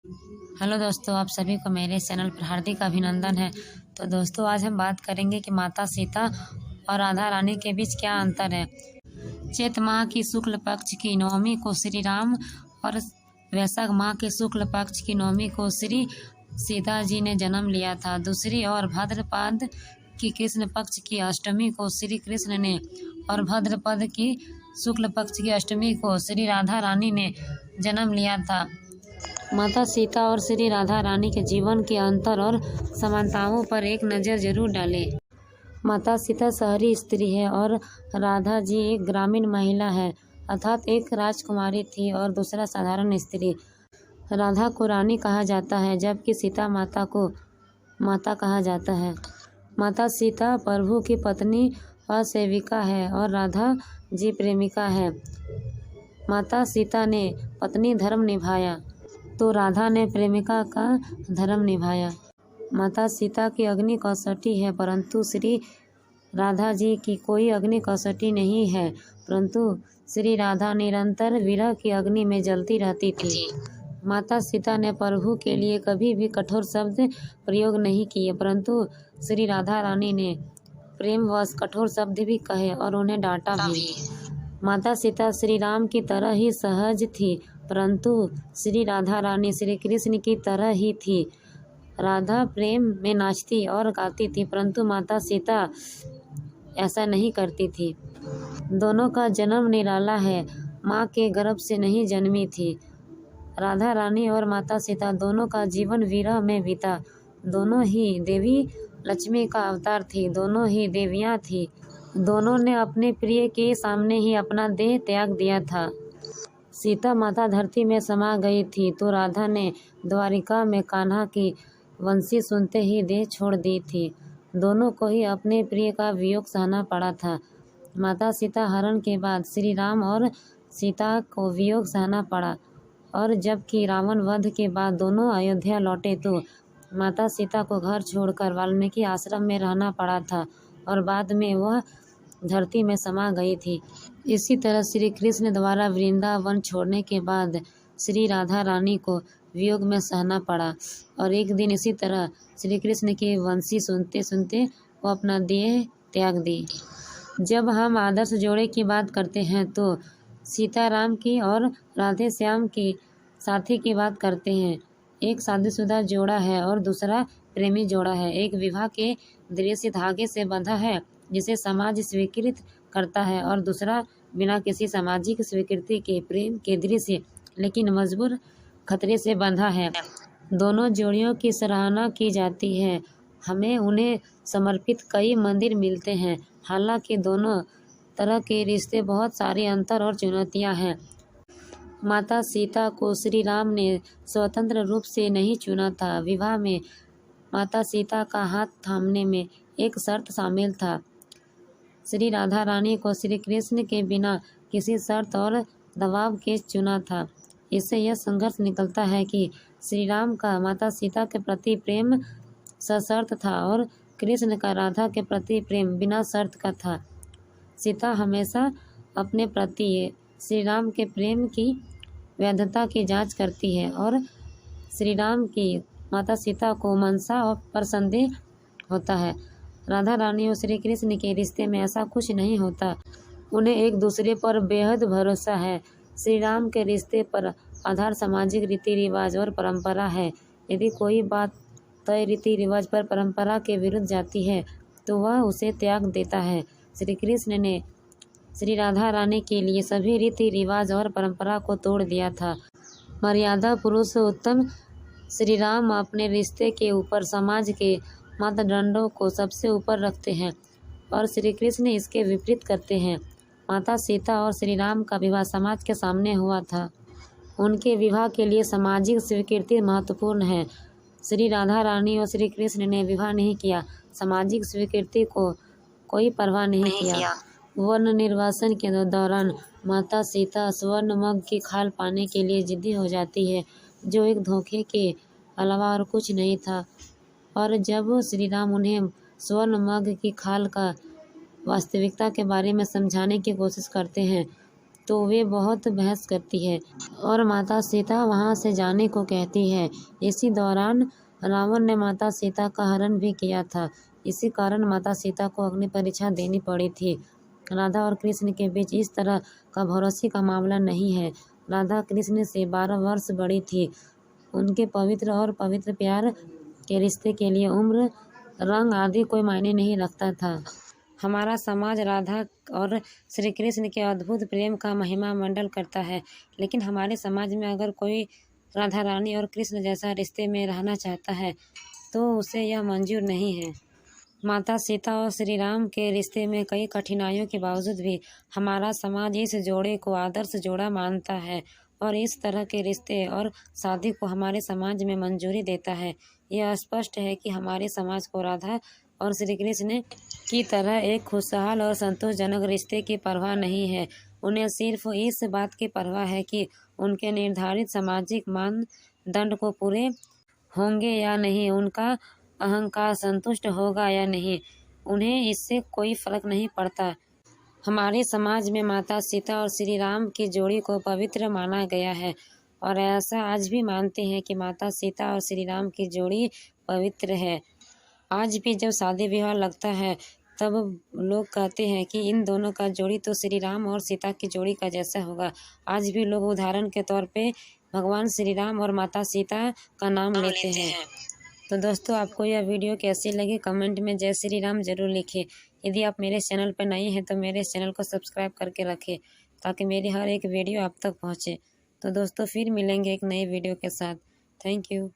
Hello दोस्तों, आप सभी को मेरे चैनल पर हार्दिक अभिनंदन है। तो दोस्तों, आज हम बात करेंगे कि माता सीता और राधा रानी के बीच क्या अंतर है। चैत माह की शुक्ल पक्ष की नवमी को श्री राम और वैशाख माह के शुक्ल पक्ष की नवमी को श्री सीता जी ने जन्म लिया था। दूसरी ओर भाद्रपद की कृष्ण पक्ष की अष्टमी को श्री कृष्ण ने और भाद्रपद की शुक्ल पक्ष की अष्टमी को श्री राधा रानी ने जन्म लिया था। माता सीता और श्री राधा रानी के जीवन के अंतर और समानताओं पर एक नज़र जरूर डालें। माता सीता शहरी स्त्री है और राधा जी एक ग्रामीण महिला है, अर्थात एक राजकुमारी थी और दूसरा साधारण स्त्री। राधा को रानी कहा जाता है जबकि सीता माता को माता कहा जाता है। माता सीता प्रभु की पत्नी और सेविका है और राधा जी प्रेमिका है। माता सीता ने पत्नी धर्म निभाया तो राधा ने प्रेमिका का धर्म निभाया। माता सीता की अग्नि कसौटी है परंतु श्री राधा जी की कोई अग्नि कसौटी नहीं है, परंतु श्री राधा निरंतर विरह की अग्नि में जलती रहती थी। माता सीता ने प्रभु के लिए कभी भी कठोर शब्द प्रयोग नहीं किए, परंतु श्री राधा रानी ने प्रेमवश कठोर शब्द भी कहे और उन्हें डांटा भी। माता सीता श्री राम की तरह ही सहज थी, परंतु श्री राधा रानी श्री कृष्ण की तरह ही थी। राधा प्रेम में नाचती और गाती थी, परंतु माता सीता ऐसा नहीं करती थी। दोनों का जन्म निराला है, माँ के गर्भ से नहीं जन्मी थी। राधा रानी और माता सीता दोनों का जीवन विरह में बीता। दोनों ही देवी लक्ष्मी का अवतार थी, दोनों ही देवियाँ थी। दोनों ने अपने प्रिय के सामने ही अपना देह त्याग दिया था। सीता माता धरती में समा गई थी तो राधा ने द्वारिका में कान्हा की बंसी सुनते ही देह छोड़ दी थी। दोनों को ही अपने प्रिय का वियोग सहना पड़ा था। माता सीता हरण के बाद श्री राम और सीता को वियोग सहना पड़ा और जबकि रावण वध के बाद दोनों अयोध्या लौटे तो माता सीता को घर छोड़कर वाल्मीकि आश्रम में रहना पड़ा था और बाद में वह धरती में समा गई थी। इसी तरह श्री कृष्ण द्वारा वृंदावन छोड़ने के बाद श्री राधा रानी को वियोग में सहना पड़ा और एक दिन इसी तरह श्री कृष्ण की बंसी सुनते सुनते वो अपना देह त्याग दी। जब हम आदर्श जोड़े की बात करते हैं तो सीताराम की और राधे श्याम की साथी की बात करते हैं। एक शादीशुदा जोड़ा है और दूसरा प्रेमी जोड़ा है। एक विवाह के दृश्य धागे से बंधा है जिसे समाज स्वीकृत करता है और दूसरा बिना किसी सामाजिक स्वीकृति के प्रेम के दृश्य लेकिन मजबूर खतरे से बंधा है। दोनों जोड़ियों की सराहना की जाती है, हमें उन्हें समर्पित कई मंदिर मिलते हैं। हालांकि दोनों तरह के रिश्ते बहुत सारे अंतर और चुनौतियां हैं। माता सीता को श्री राम ने स्वतंत्र रूप से नहीं चुना था। विवाह में माता सीता का हाथ थामने में एक शर्त शामिल था। श्री राधा रानी को श्री कृष्ण के बिना किसी शर्त और दबाव के चुना था। इससे यह संघर्ष निकलता है कि श्री राम का माता सीता के प्रति प्रेम सशर्त था और कृष्ण का राधा के प्रति प्रेम बिना शर्त का था। सीता हमेशा अपने प्रति श्री राम के प्रेम की वैधता की जांच करती है और श्री राम की माता सीता को मनसा पर संदेह होता है। राधा रानी और श्री कृष्ण के रिश्ते में ऐसा कुछ नहीं होता, उन्हें एक दूसरे पर बेहद भरोसा है। श्री राम के रिश्ते पर आधार सामाजिक रीति रिवाज और परंपरा है। यदि कोई बात तय रीति रिवाज पर परंपरा के विरुद्ध जाती है तो वह उसे त्याग देता है। श्री कृष्ण ने श्री राधा रानी के लिए सभी रीति रिवाज और परंपरा को तोड़ दिया था। मर्यादा पुरुषोत्तम श्री राम अपने रिश्ते के ऊपर समाज के मापदंडों को सबसे ऊपर रखते हैं और श्री कृष्ण इसके विपरीत करते हैं। माता सीता और श्री राम का विवाह समाज के सामने हुआ था। उनके विवाह के लिए सामाजिक स्वीकृति महत्वपूर्ण है। श्री राधा रानी और श्री कृष्ण ने विवाह नहीं किया, सामाजिक स्वीकृति को कोई परवाह नहीं किया। वर्ण निर्वासन के दौरान माता सीता स्वर्ण मग की खाल पाने के लिए जिद्दी हो जाती है, जो एक धोखे के अलावा और कुछ नहीं था। और जब श्री राम उन्हें स्वर्ण मग की खाल का वास्तविकता के बारे में समझाने की कोशिश करते हैं तो वे बहुत बहस करती है और माता सीता वहां से जाने को कहती है। इसी दौरान रावण ने माता सीता का हरण भी किया था। इसी कारण माता सीता को अग्नि परीक्षा देनी पड़ी थी। राधा और कृष्ण के बीच इस तरह का भरोसे का मामला नहीं है। राधा कृष्ण से 12 वर्ष बड़ी थी। उनके पवित्र और पवित्र प्यार के रिश्ते के लिए उम्र, रंग आदि कोई मायने नहीं रखता था। हमारा समाज राधा और श्री कृष्ण के अद्भुत प्रेम का महिमा मंडल करता है, लेकिन हमारे समाज में अगर कोई राधा रानी और कृष्ण जैसा रिश्ते में रहना चाहता है तो उसे यह मंजूर नहीं है। माता सीता और श्री राम के रिश्ते में कई कठिनाइयों के बावजूद भी हमारा समाज इस जोड़े को आदर्श जोड़ा मानता है और इस तरह के रिश्ते और शादी को हमारे समाज में मंजूरी देता है। यह स्पष्ट है कि हमारे समाज को राधा और श्री कृष्ण की तरह एक खुशहाल और संतोषजनक रिश्ते की परवाह नहीं है। उन्हें सिर्फ इस बात की परवाह है कि उनके निर्धारित सामाजिक मानदंड को पूरे होंगे या नहीं, उनका अहंकार संतुष्ट होगा या नहीं, उन्हें इससे कोई फर्क नहीं पड़ता। हमारे समाज में माता सीता और श्री राम की जोड़ी को पवित्र माना गया है और ऐसा आज भी मानते हैं कि माता सीता और श्री राम की जोड़ी पवित्र है। आज भी जब शादी विवाह लगता है तब लोग कहते हैं कि इन दोनों का जोड़ी तो श्री राम और सीता की जोड़ी का जैसा होगा। आज भी लोग उदाहरण के तौर पे भगवान श्री राम और माता सीता का नाम लेते हैं। तो दोस्तों, आपको यह वीडियो कैसी लगी कमेंट में जय श्री राम जरूर लिखें। यदि आप मेरे चैनल पर नए हैं तो मेरे चैनल को सब्सक्राइब करके रखें ताकि मेरी हर एक वीडियो आप तक पहुँचे। तो दोस्तों, फिर मिलेंगे एक नई वीडियो के साथ। Thank you.